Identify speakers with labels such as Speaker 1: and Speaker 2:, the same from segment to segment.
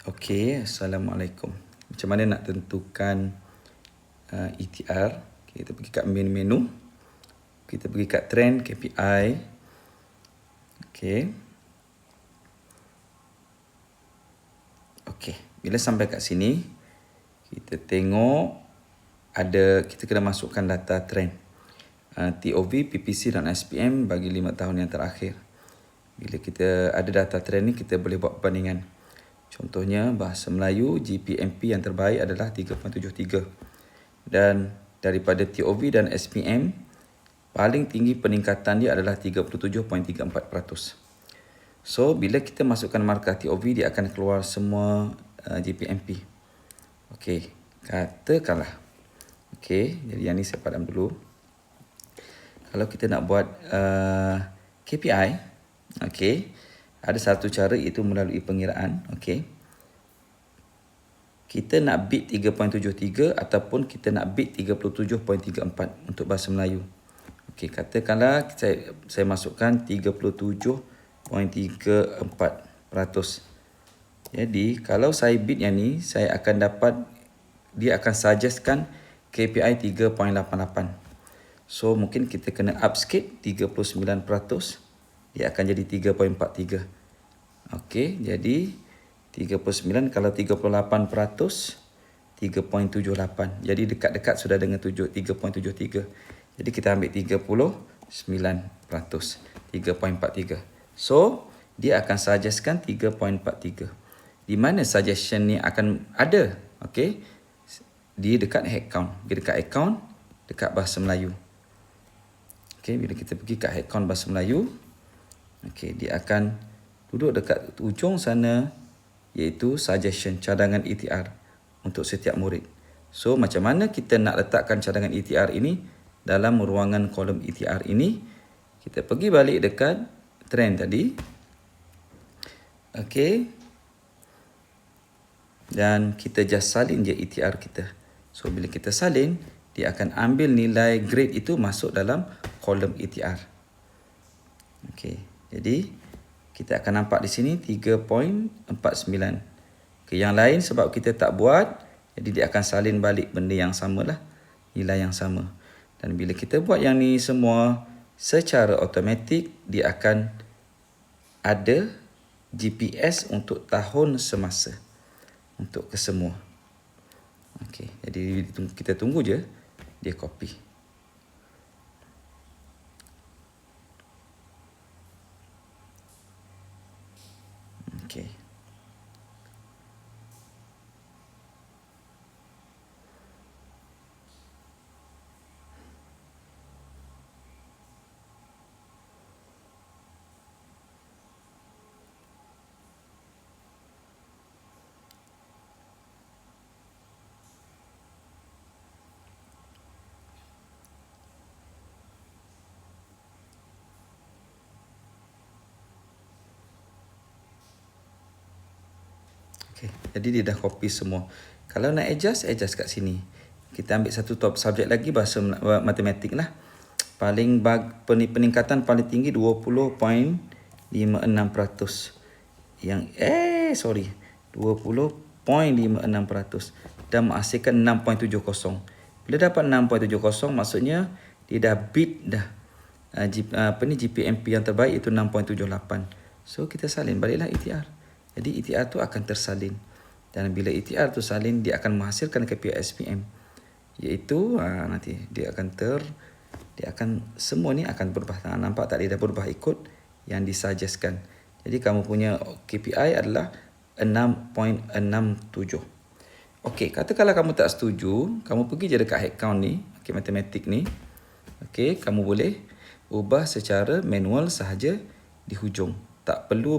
Speaker 1: Okey, Assalamualaikum. Macam mana nak tentukan ETR? Kita pergi kat main menu. Kita pergi kat trend KPI. Okey. Okey, bila sampai kat sini, kita tengok kita kena masukkan data trend. TOV, PPC dan SPM bagi 5 tahun yang terakhir. Bila kita ada data trend ni, kita boleh buat perbandingan. Contohnya, bahasa Melayu, GPMP yang terbaik adalah 3.73. Dan daripada TOV dan SPM, paling tinggi peningkatan dia adalah 37.34%. So, bila kita masukkan markah TOV, dia akan keluar semua GPMP. Okey, katakanlah. Okey, jadi yang ni saya padam dulu. Kalau kita nak buat KPI, okey, ada satu cara iaitu melalui pengiraan. Okey, kita nak bid 3.73 ataupun kita nak bid 37.34 untuk bahasa Melayu. Okey, katakanlah saya masukkan 37.34%. Jadi kalau saya bid yang ni, saya akan dapat, dia akan suggestkan KPI 3.88. So mungkin kita kena up sikit 39%, dia akan jadi 3.43. Okey, jadi 39 kalau 38%, 3.78. Jadi dekat-dekat sudah dengan 3.73. Jadi kita ambil 39%, 3.43. So dia akan suggestkan 3.43. Di mana suggestion ni akan ada? Okey, di dekat headcount. Di dekat account, dekat bahasa Melayu. Okey, bila kita pergi kat headcount bahasa Melayu, okey, dia akan duduk dekat ujung sana, iaitu suggestion, cadangan ETR untuk setiap murid. So, macam mana kita nak letakkan cadangan ETR ini dalam ruangan kolom ETR ini? Kita pergi balik dekat trend tadi. Okey. Dan kita just salin je ETR kita. So, bila kita salin, dia akan ambil nilai grade itu masuk dalam kolom ETR. Okey, jadi kita akan nampak di sini 3.49. Okay, yang lain sebab kita tak buat, jadi dia akan salin balik benda yang samalah, nilai yang sama. Dan bila kita buat yang ni semua secara automatik, dia akan ada GPS untuk tahun semasa untuk kesemua. Okey, jadi kita tunggu je dia copy. Okey. Okay, jadi dia dah copy semua. Kalau nak adjust kat sini. Kita ambil satu top subjek lagi, bahasa matematik lah. Paling peningkatan paling tinggi 20.56%. Yang 20.56% dan menghasilkan 6.70. Bila dapat 6.70 maksudnya dia dah beat dah GPMP yang terbaik itu 6.78. So kita salin baliklah ETR. Jadi ETR tu akan tersalin. Dan bila ETR tu salin, dia akan menghasilkan KPI SPM. Iaitu nanti dia akan semua ni akan berubah. Nampak tak, dia dah berubah ikut yang disuggestkan. Jadi kamu punya KPI adalah 6.67. Okey, katakanlah kamu tak setuju, kamu pergi je dekat headcount ni, okey, matematik ni. Okey, kamu boleh ubah secara manual sahaja di hujung. Tak perlu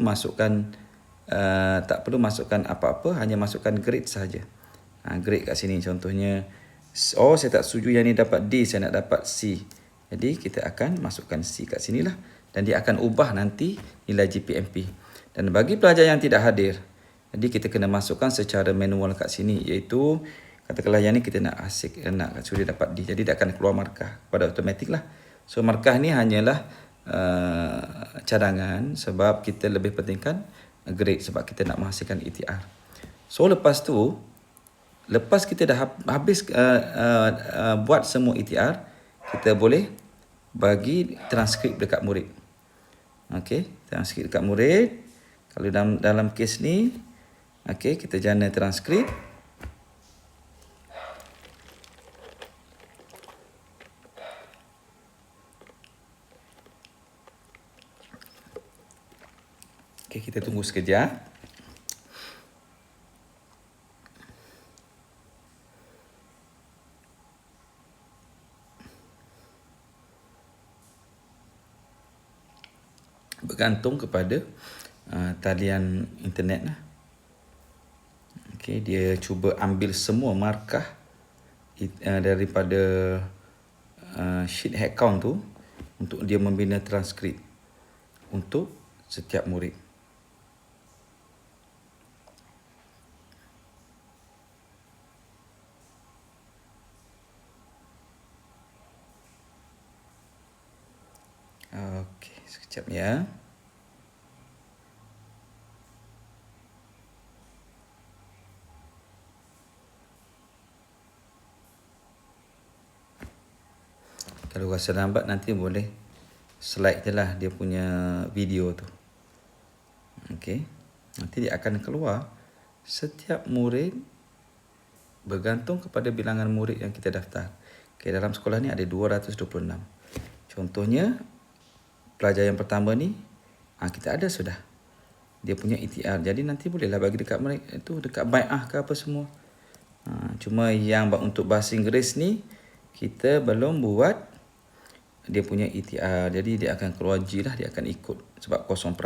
Speaker 1: masukkan apa-apa, hanya masukkan grade sahaja. Grade kat sini contohnya, saya tak setuju yang ni dapat D, saya nak dapat C. Jadi kita akan masukkan C kat sini lah. Dan dia akan ubah nanti nilai GPMP. Dan bagi pelajar yang tidak hadir, jadi kita kena masukkan secara manual kat sini, iaitu katakanlah yang ni kita nak suruh dia dapat D. Jadi dia akan keluar markah pada automatik lah. So markah ni hanyalah cadangan sebab kita lebih pentingkan grade sebab kita nak menghasilkan ETR. So lepas tu, lepas kita dah habis buat semua ETR, kita boleh bagi transkrip dekat murid. Okey, transkrip dekat murid. Kalau dalam kes ni, okey, kita jana transkrip. Okey, kita tunggu sekejap. Bergantung kepada talian internet lah. Okey, dia cuba ambil semua markah daripada sheet head count tu untuk dia membina transkrip untuk setiap murid. Okey, sekejap ya. Kalau rasa lambat nanti boleh slide je lah dia punya video tu. Okey. Nanti dia akan keluar setiap murid bergantung kepada bilangan murid yang kita daftar. Okey, dalam sekolah ni ada 226. Contohnya pelajar yang pertama ni kita ada sudah dia punya ETR. Jadi nanti bolehlah bagi dekat mereka tu, dekat bai'ah ke apa semua. Cuma yang untuk bahasa Inggeris ni kita belum buat dia punya ETR. Jadi dia akan keluar G lah, dia akan ikut sebab 0%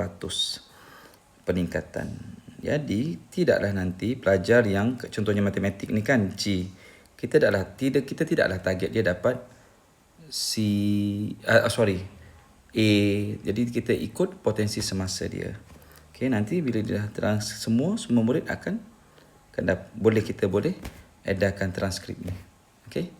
Speaker 1: peningkatan. Jadi tidaklah nanti pelajar yang contohnya matematik ni kan C, kita tidaklah target dia dapat A. Jadi kita ikut potensi semasa dia. Okey, nanti bila dia dah semua murid akan kita boleh edarkan transkrip ni. Okey.